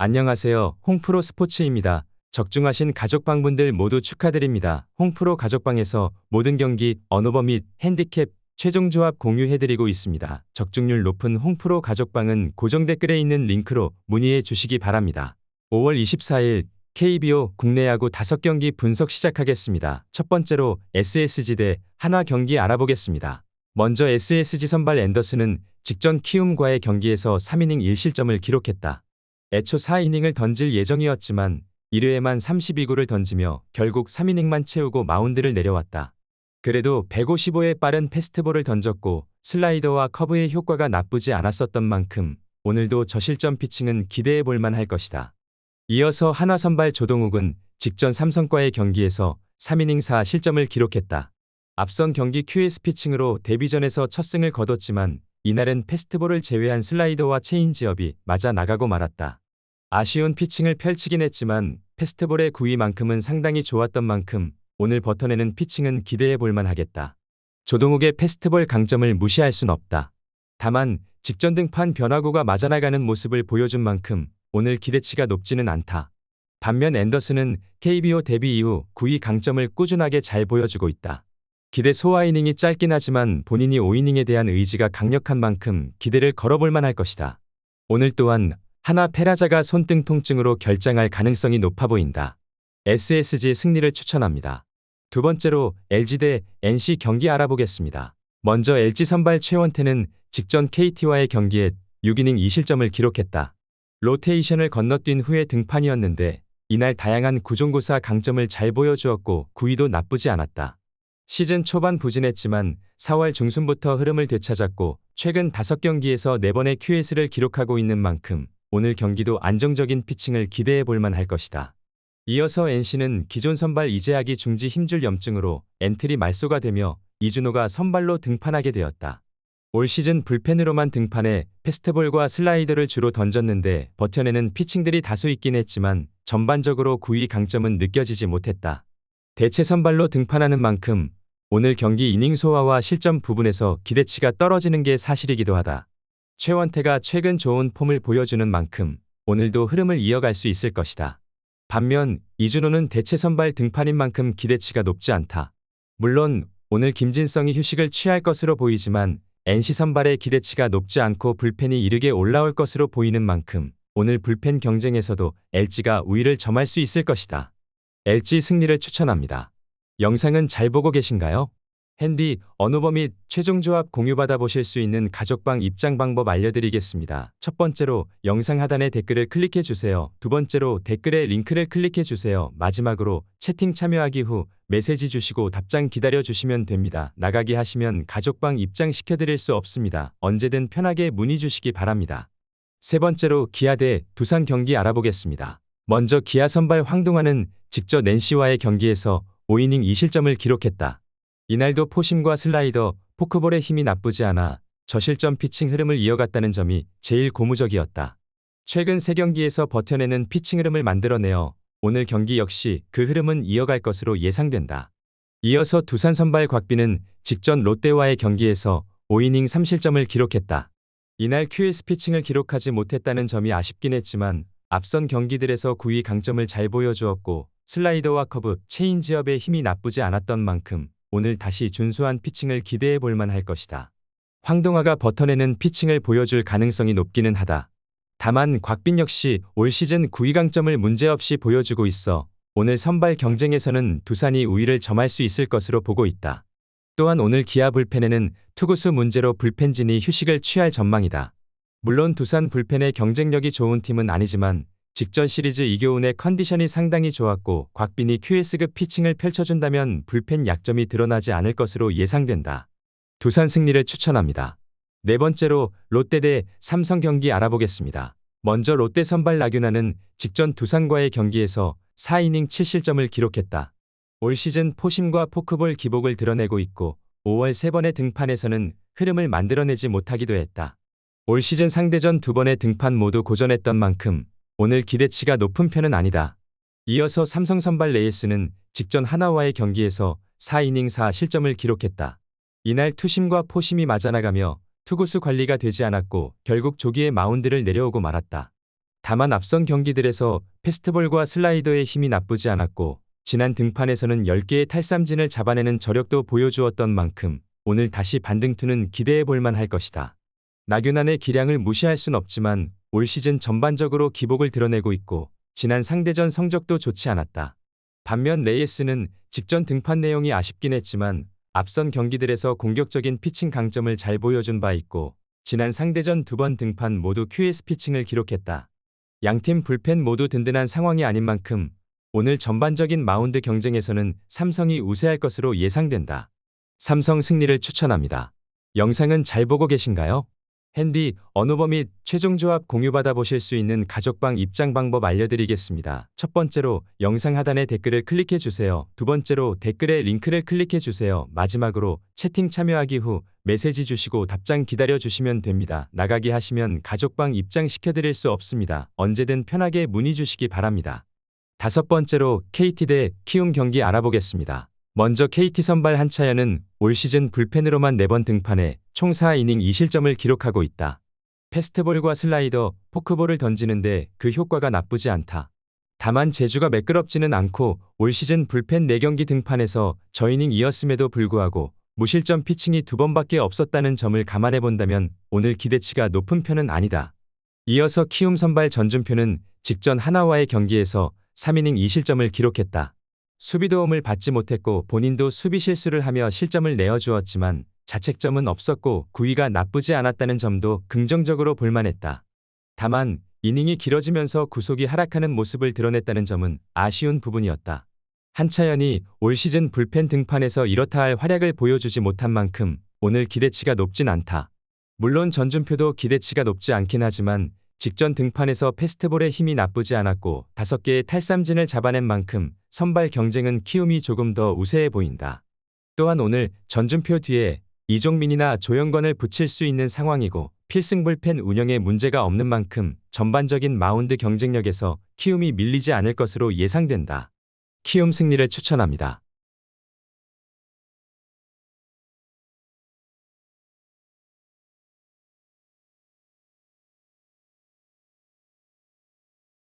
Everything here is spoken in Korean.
안녕하세요. 홍프로 스포츠입니다. 적중하신 가족방분들 모두 축하드립니다. 홍프로 가족방에서 모든 경기, 언오버 및 핸디캡, 최종 조합 공유해드리고 있습니다. 적중률 높은 홍프로 가족방은 고정 댓글에 있는 링크로 문의해 주시기 바랍니다. 5월 24일 KBO 국내 야구 5경기 분석 시작하겠습니다. 첫 번째로 SSG 대 한화 경기 알아보겠습니다. 먼저 SSG 선발 앤더슨은 직전 키움과의 경기에서 3이닝 1실점을 기록했다. 애초 4이닝을 던질 예정이었지만 1회에만 32구를 던지며 결국 3이닝만 채우고 마운드를 내려왔다. 그래도 155의 빠른 패스트볼을 던졌고 슬라이더와 커브의 효과가 나쁘지 않았었던 만큼 오늘도 저실점 피칭은 기대해 볼 만할 것이다. 이어서 한화 선발 조동욱은 직전 삼성과의 경기에서 3이닝 4실점을 기록했다. 앞선 경기 QS 피칭으로 데뷔전에서 첫 승을 거뒀지만 이날은 패스트볼을 제외한 슬라이더와 체인지업이 맞아 나가고 말았다. 아쉬운 피칭을 펼치긴 했지만 패스트볼의 구위만큼은 상당히 좋았던 만큼 오늘 버텨내는 피칭은 기대해 볼 만하겠다. 조동욱의 패스트볼 강점을 무시할 순 없다. 다만 직전 등판 변화구가 맞아나가는 모습을 보여준 만큼 오늘 기대치가 높지는 않다. 반면 앤더슨은 KBO 데뷔 이후 구위 강점을 꾸준하게 잘 보여주고 있다. 기대 소화 이닝이 짧긴 하지만 본인이 5이닝에 대한 의지가 강력한 만큼 기대를 걸어볼 만할 것이다. 오늘 또한 한화 페라자가 손등 통증으로 결장할 가능성이 높아 보인다. SSG 승리를 추천합니다. 두 번째로 LG 대 NC 경기 알아보겠습니다. 먼저 LG 선발 최원태는 직전 KT와의 경기에 6이닝 2실점을 기록했다. 로테이션을 건너뛴 후의 등판이었는데 이날 다양한 구종구사 강점을 잘 보여주었고 구위도 나쁘지 않았다. 시즌 초반 부진했지만 4월 중순부터 흐름을 되찾았고 최근 5경기에서 4번의 QS를 기록하고 있는 만큼 오늘 경기도 안정적인 피칭을 기대해 볼 만할 것이다. 이어서 NC는 기존 선발 이재학이 중지 힘줄 염증으로 엔트리 말소가 되며 이준호가 선발로 등판하게 되었다. 올 시즌 불펜으로만 등판해 패스트볼과 슬라이더를 주로 던졌는데 버텨내는 피칭들이 다수 있긴 했지만 전반적으로 구위 강점은 느껴지지 못했다. 대체 선발로 등판하는 만큼 오늘 경기 이닝 소화와 실점 부분에서 기대치가 떨어지는 게 사실이기도 하다. 최원태가 최근 좋은 폼을 보여주는 만큼 오늘도 흐름을 이어갈 수 있을 것이다. 반면 이준호는 대체 선발 등판인 만큼 기대치가 높지 않다. 물론 오늘 김진성이 휴식을 취할 것으로 보이지만 NC 선발의 기대치가 높지 않고 불펜이 이르게 올라올 것으로 보이는 만큼 오늘 불펜 경쟁에서도 LG가 우위를 점할 수 있을 것이다. LG 승리를 추천합니다. 영상은 잘 보고 계신가요? 핸디, 언오버 및 최종 조합 공유받아 보실 수 있는 가족방 입장 방법 알려드리겠습니다. 첫 번째로 영상 하단에 댓글을 클릭해 주세요. 두 번째로 댓글에 링크를 클릭해 주세요. 마지막으로 채팅 참여하기 후 메시지 주시고 답장 기다려 주시면 됩니다. 나가기 하시면 가족방 입장 시켜드릴 수 없습니다. 언제든 편하게 문의 주시기 바랍니다. 세 번째로 기아 대 두산 경기 알아보겠습니다. 먼저 기아 선발 황동환은 직전 NC와의 경기에서 5이닝 2실점을 기록했다. 이날도 포심과 슬라이더, 포크볼의 힘이 나쁘지 않아 저실점 피칭 흐름을 이어갔다는 점이 제일 고무적이었다. 최근 3경기에서 버텨내는 피칭 흐름을 만들어내어 오늘 경기 역시 그 흐름은 이어갈 것으로 예상된다. 이어서 두산 선발 곽빈은 직전 롯데와의 경기에서 5이닝 3실점을 기록했다. 이날 QS 피칭을 기록하지 못했다는 점이 아쉽긴 했지만 앞선 경기들에서 구위 강점을 잘 보여주었고 슬라이더와 커브, 체인지업의 힘이 나쁘지 않았던 만큼 오늘 다시 준수한 피칭을 기대해 볼 만할 것이다. 황동화가 버텨내는 피칭을 보여줄 가능성이 높기는 하다. 다만 곽빈 역시 올 시즌 구위 강점을 문제없이 보여주고 있어 오늘 선발 경쟁에서는 두산이 우위를 점할 수 있을 것으로 보고 있다. 또한 오늘 기아 불펜에는 투구수 문제로 불펜진이 휴식을 취할 전망이다. 물론 두산 불펜의 경쟁력이 좋은 팀은 아니지만 직전 시리즈 이교훈의 컨디션이 상당히 좋았고 곽빈이 QS급 피칭을 펼쳐준다면 불펜 약점이 드러나지 않을 것으로 예상된다. 두산 승리를 추천합니다. 네 번째로 롯데 대 삼성 경기 알아보겠습니다. 먼저 롯데 선발 나균아는 직전 두산과의 경기에서 4이닝 7실점을 기록했다. 올 시즌 포심과 포크볼 기복을 드러내고 있고 5월 3번의 등판에서는 흐름을 만들어내지 못하기도 했다. 올 시즌 상대전 2번의 등판 모두 고전했던 만큼 오늘 기대치가 높은 편은 아니다. 이어서 삼성 선발 레이스는 직전 하나와의 경기에서 4이닝 4실점을 기록했다. 이날 투심과 포심이 맞아나가며 투구수 관리가 되지 않았고 결국 조기에 마운드를 내려오고 말았다. 다만 앞선 경기들에서 패스트볼과 슬라이더의 힘이 나쁘지 않았고 지난 등판에서는 10개의 탈삼진을 잡아내는 저력도 보여주었던 만큼 오늘 다시 반등투는 기대해 볼 만할 것이다. 나균안의 기량을 무시할 순 없지만 올 시즌 전반적으로 기복을 드러내고 있고 지난 상대전 성적도 좋지 않았다. 반면 레이에스는 직전 등판 내용이 아쉽긴 했지만 앞선 경기들에서 공격적인 피칭 강점을 잘 보여준 바 있고 지난 상대전 2번 등판 모두 QS 피칭을 기록했다. 양팀 불펜 모두 든든한 상황이 아닌 만큼 오늘 전반적인 마운드 경쟁에서는 삼성이 우세할 것으로 예상된다. 삼성 승리를 추천합니다. 영상은 잘 보고 계신가요? 핸디, 언어버 및 최종 조합 공유받아 보실 수 있는 가족방 입장 방법 알려드리겠습니다. 첫 번째로 영상 하단에 댓글을 클릭해 주세요. 두 번째로 댓글에 링크를 클릭해 주세요. 마지막으로 채팅 참여하기 후 메시지 주시고 답장 기다려 주시면 됩니다. 나가기 하시면 가족방 입장시켜 드릴 수 없습니다. 언제든 편하게 문의 주시기 바랍니다. 다섯 번째로 KT 대 키움 경기 알아보겠습니다. 먼저 KT 선발 한차연은 올 시즌 불펜으로만 4번 등판해 총 4이닝 2실점을 기록하고 있다. 패스트볼과 슬라이더, 포크볼을 던지는데 그 효과가 나쁘지 않다. 다만 제주가 매끄럽지는 않고 올 시즌 불펜 4경기 등판에서 저이닝이었음에도 불구하고 무실점 피칭이 2번밖에 없었다는 점을 감안해 본다면 오늘 기대치가 높은 편은 아니다. 이어서 키움 선발 전준표는 직전 하나와의 경기에서 3이닝 2실점을 기록했다. 수비 도움을 받지 못했고 본인도 수비 실수를 하며 실점을 내어주었지만 자책점은 없었고 구위가 나쁘지 않았다는 점도 긍정적으로 볼만했다. 다만 이닝이 길어지면서 구속이 하락하는 모습을 드러냈다는 점은 아쉬운 부분이었다. 한차연이 올 시즌 불펜 등판에서 이렇다 할 활약을 보여주지 못한 만큼 오늘 기대치가 높진 않다. 물론 전준표도 기대치가 높지 않긴 하지만 직전 등판에서 패스트볼의 힘이 나쁘지 않았고 5개의 탈삼진을 잡아낸 만큼 선발 경쟁은 키움이 조금 더 우세해 보인다. 또한 오늘 전준표 뒤에 이종민이나 조영건을 붙일 수 있는 상황이고 필승 불펜 운영에 문제가 없는 만큼 전반적인 마운드 경쟁력에서 키움이 밀리지 않을 것으로 예상된다. 키움 승리를 추천합니다.